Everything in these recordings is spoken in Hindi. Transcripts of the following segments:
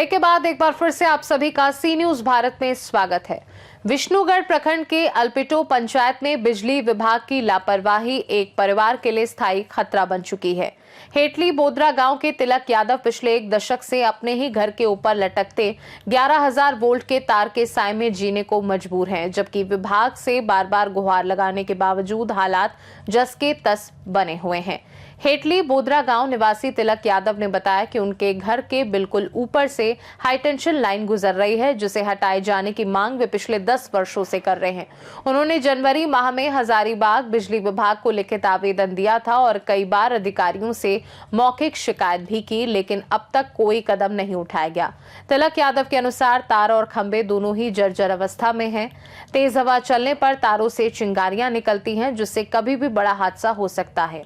ब्रेक के बाद एक बार फिर से आप सभी का सी न्यूज भारत में स्वागत है। विष्णुगढ़ प्रखंड के अल्पिटो पंचायत में बिजली विभाग की लापरवाही एक परिवार के लिए स्थायी खतरा बन चुकी है। हेटली बोदरा गांव के तिलक यादव पिछले एक दशक से अपने ही घर के ऊपर लटकते 11,000 वोल्ट के तार के साए में जीने को मजबूर हैं, जबकि विभाग से बार बार गुहार लगाने के बावजूद हालात जस के तस बने हुए हैं। हेटली बोदरा गांव निवासी तिलक यादव ने बताया कि उनके घर के बिल्कुल ऊपर से हाईटेंशन लाइन गुजर रही है, जिसे हटाए जाने की मांग वे पिछले 10 वर्षों से कर रहे हैं। उन्होंने जनवरी माह में हजारीबाग बिजली विभाग को लिखित आवेदन दिया था और कई बार अधिकारियों से मौखिक शिकायत भी की, लेकिन अब तक कोई कदम नहीं उठाया गया। तिलक यादव के अनुसार तार और खंभे दोनों ही जर्जर अवस्था में हैं। तेज हवा चलने पर तारों से चिंगारियां निकलती हैं, जिससे कभी भी बड़ा हादसा हो सकता है।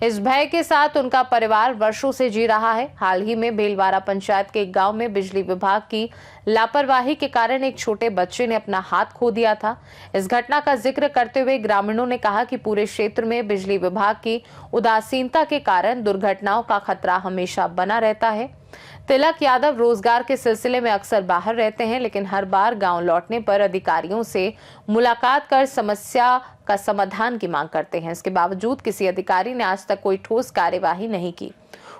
इस भय के साथ उनका परिवार वर्षों से जी रहा है। हाल ही में बेलवारा पंचायत के एक गांव में बिजली विभाग की लापरवाही के कारण एक छोटे बच्चे ने अपना हाथ खो दिया था। इस घटना का जिक्र करते हुए ग्रामीणों ने कहा कि पूरे क्षेत्र में बिजली विभाग की उदासीनता के कारण दुर्घटनाओं का खतरा हमेशा बना रहता है। तिलक यादव रोजगार के सिलसिले में अक्सर बाहर रहते हैं, लेकिन हर बार गांव लौटने पर अधिकारियों से मुलाकात कर समस्या का समाधान की मांग करते हैं। इसके बावजूद किसी अधिकारी ने आज तक कोई ठोस कार्यवाही नहीं की।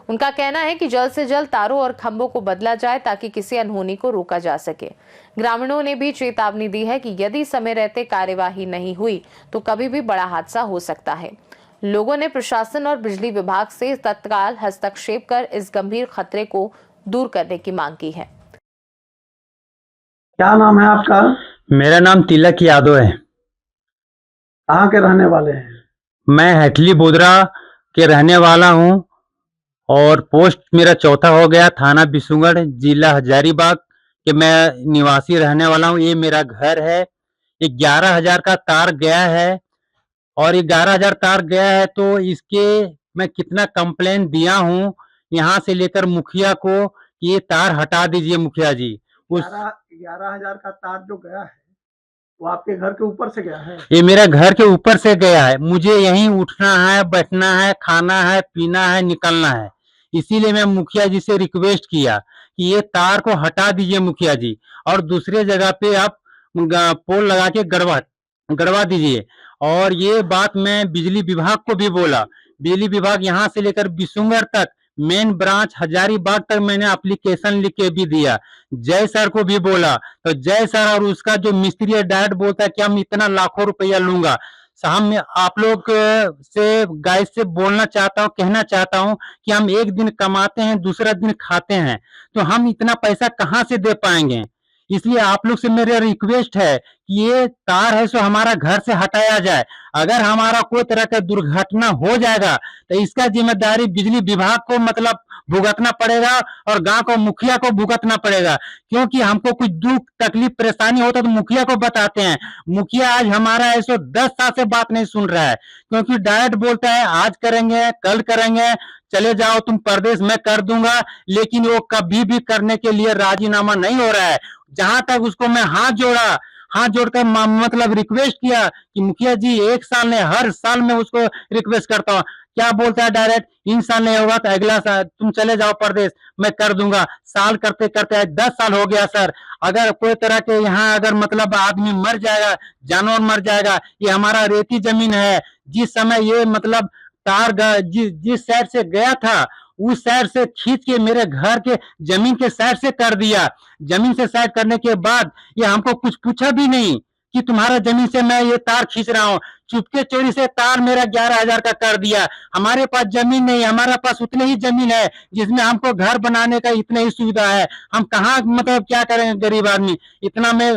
उनका कहना है कि जल्द से जल्द तारों और खंभों को बदला जाए ताकि किसी अनहोनी को रोका जा सके। ग्रामीणों ने भी चेतावनी दी है कि यदि समय रहते कार्यवाही नहीं हुई तो कभी भी बड़ा हादसा हो सकता है। लोगों ने प्रशासन और बिजली विभाग से तत्काल हस्तक्षेप कर इस गंभीर खतरे को दूर करने की मांग की है। क्या नाम है आपका? मेरा नाम तिलक यादव है। कहाँ के रहने वाले हैं? मैं हेटली बोदरा के रहने वाला हूँ और पोस्ट मेरा चौथा हो गया, थाना बिशुगढ़, जिला हजारीबाग के मैं निवासी रहने वाला हूँ। ये मेरा घर है। ये 11,000 का तार गया है और ये 11,000 तार गया है तो इसके मैं कितना कंप्लेन दिया हूँ यहाँ से लेकर मुखिया को कि ये तार हटा दीजिए मुखिया जी। 11,000 का तार जो गया है वो आपके घर के ऊपर से गया है? ये मेरा घर के ऊपर से गया है। मुझे यहीं उठना है, बैठना है, खाना है, पीना है, निकलना है। इसीलिए मैं मुखिया जी से रिक्वेस्ट किया कि ये तार को हटा दीजिए मुखिया जी और दूसरे जगह पे आप पोल लगा के गड़वा दीजिए। और ये बात मैं बिजली विभाग को भी बोला। बिजली विभाग यहाँ से लेकर बिशुगढ़ तक मेन ब्रांच हजारीबाग तक मैंने एप्लीकेशन लिख के भी दिया। जय सर को भी बोला तो जय सर और उसका जो मिस्त्री है डायरेक्ट बोलता है कि हम इतना लाखों रुपया लूंगा। हम आप लोग से गाइस से बोलना चाहता हूँ, कहना चाहता हूँ कि हम एक दिन कमाते हैं, दूसरा दिन खाते हैं, तो हम इतना पैसा कहाँ से दे पाएंगे। इसलिए आप लोग से मेरा रिक्वेस्ट है कि ये तार है सो हमारा घर से हटाया जाए। अगर हमारा कोई तरह का दुर्घटना हो जाएगा तो इसका जिम्मेदारी बिजली विभाग को मतलब भुगतना पड़ेगा और गांव को मुखिया को भुगतना पड़ेगा, क्योंकि हमको कुछ दुख तकलीफ परेशानी होता तो मुखिया को बताते हैं। मुखिया आज हमारा ऐसो 10 साल से बात नहीं सुन रहा है, क्योंकि डायरेक्ट बोलता है आज करेंगे, कल करेंगे, चले जाओ तुम परदेश, मैं कर दूंगा, लेकिन वो कभी भी करने के लिए राजीनामा नहीं हो रहा है। जहां तक उसको मैं हाथ जोड़कर मतलब रिक्वेस्ट किया कि मुखिया जी एक साल नहीं, हर साल मैं उसको रिक्वेस्ट करता हूँ। क्या बोलता है डायरेक्ट, इन साल नहीं होगा तो अगला साल तुम चले जाओ परदेश, मैं कर दूंगा। साल करते करते आज 10 साल हो गया सर। अगर कोई तरह के यहाँ अगर मतलब आदमी मर जाएगा, जानवर मर जाएगा, ये हमारा रेती जमीन है। जिस समय ये मतलब तार जिस साइड से गया था उस साइड से खींच के मेरे घर के जमीन के साइड से कर दिया। जमीन से साइड करने के बाद ये हमको कुछ पूछा भी नहीं कि तुम्हारा जमीन से मैं ये तार खींच रहा हूँ। चुपके चोरी से तार मेरा 11,000 का कर दिया। हमारे पास जमीन नहीं, हमारे पास उतनी ही जमीन है जिसमें हमको घर बनाने का इतना ही सुविधा है। हम कहाँ मतलब क्या करेंगे गरीब आदमी। इतना मैं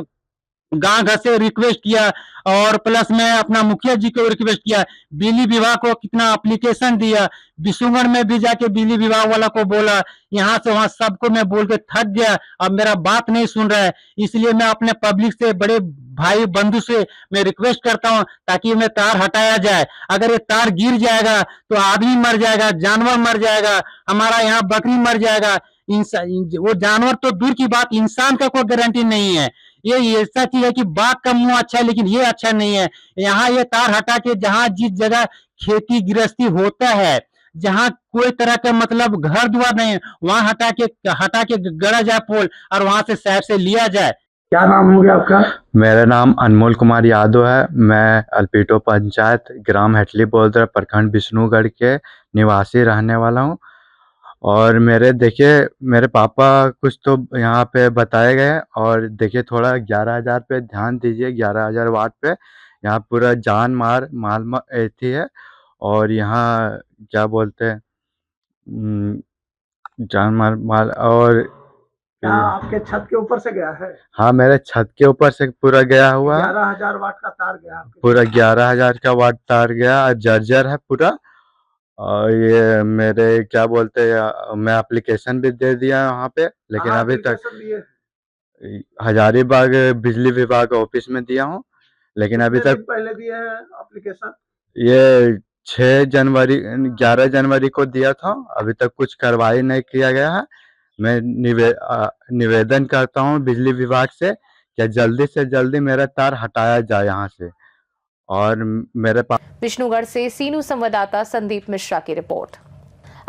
गांव घर से रिक्वेस्ट किया और प्लस मैं अपना मुखिया जी को रिक्वेस्ट किया, बिजली विभाग को कितना एप्लीकेशन दिया, बिशुगढ़ में भी जाके बिजली विभाग वाला को बोला, यहाँ से वहां सबको मैं बोल के थक गया। अब मेरा बात नहीं सुन रहा है, इसलिए मैं अपने पब्लिक से, बड़े भाई बंधु से मैं रिक्वेस्ट करता हूँ ताकि मैं तार हटाया जाए। अगर ये तार गिर जाएगा तो आदमी मर जाएगा, जानवर मर जाएगा, हमारा यहाँ बकरी मर जाएगा। वो जानवर तो दूर की बात, इंसान का कोई गारंटी नहीं है। ये ऐसा चीज है कि बाघ का मुंह अच्छा है लेकिन ये अच्छा नहीं है। यहाँ ये तार हटा के जहाँ जिस जगह खेती गृहस्थी होता है, जहाँ कोई तरह का मतलब घर द्वार नहीं है, वहाँ हटा के गड़ा जाए पोल और वहां से साइड से लिया जाए। क्या नाम हो गया आपका? मेरा नाम अनमोल कुमार यादव है। मैं अल्पिटो पंचायत ग्राम हेटली बोलदर प्रखंड विष्णुगढ़ के निवासी रहने वाला हूँ। और मेरे पापा कुछ तो यहाँ पे बताए गए, और देखिए थोड़ा 11,000 पे ध्यान दीजिए, 11,000 वाट पे यहाँ पूरा जान मार माल एथी है। और यहाँ क्या बोलते हैं, जान मार माल। और क्या आपके छत के ऊपर से गया है? हाँ, मेरे छत के ऊपर से पूरा गया हुआ है। 11,000 वाट का तार गया आपके? पूरा 11,000 का वाट तार गया, जर्जर है पूरा। और ये मेरे क्या बोलते हैं, मैं एप्लीकेशन भी दे दिया है वहाँ पे, लेकिन कहाँ अभी तक application दिए? हजारीबाग बिजली विभाग ऑफिस में दिया हूँ, लेकिन अभी कितने तक दिन पहले दिए हैं एप्लीकेशन? ये 11 जनवरी को दिया था। अभी तक कुछ कार्रवाई नहीं किया गया है। मैं निवेदन करता हूँ बिजली विभाग से कि जल्दी से जल्दी मेरा तार हटाया जाए यहाँ से। और मेरे पास विष्णुगढ़ से सीनू संवाददाता संदीप मिश्रा की रिपोर्ट।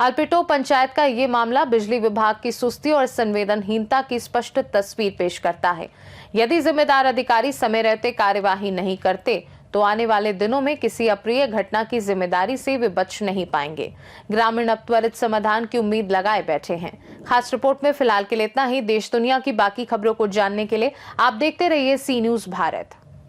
अल्पिटो पंचायत का ये मामला बिजली विभाग की सुस्ती और संवेदनहीनता की स्पष्ट तस्वीर पेश करता है। यदि जिम्मेदार अधिकारी समय रहते कार्यवाही नहीं करते तो आने वाले दिनों में किसी अप्रिय घटना की जिम्मेदारी से वे बच नहीं पाएंगे। ग्रामीण अब त्वरित समाधान की उम्मीद लगाए बैठे हैं। खास रिपोर्ट में फिलहाल के लिए इतना ही। देश दुनिया की बाकी खबरों को जानने के लिए आप देखते रहिए सी न्यूज़ भारत।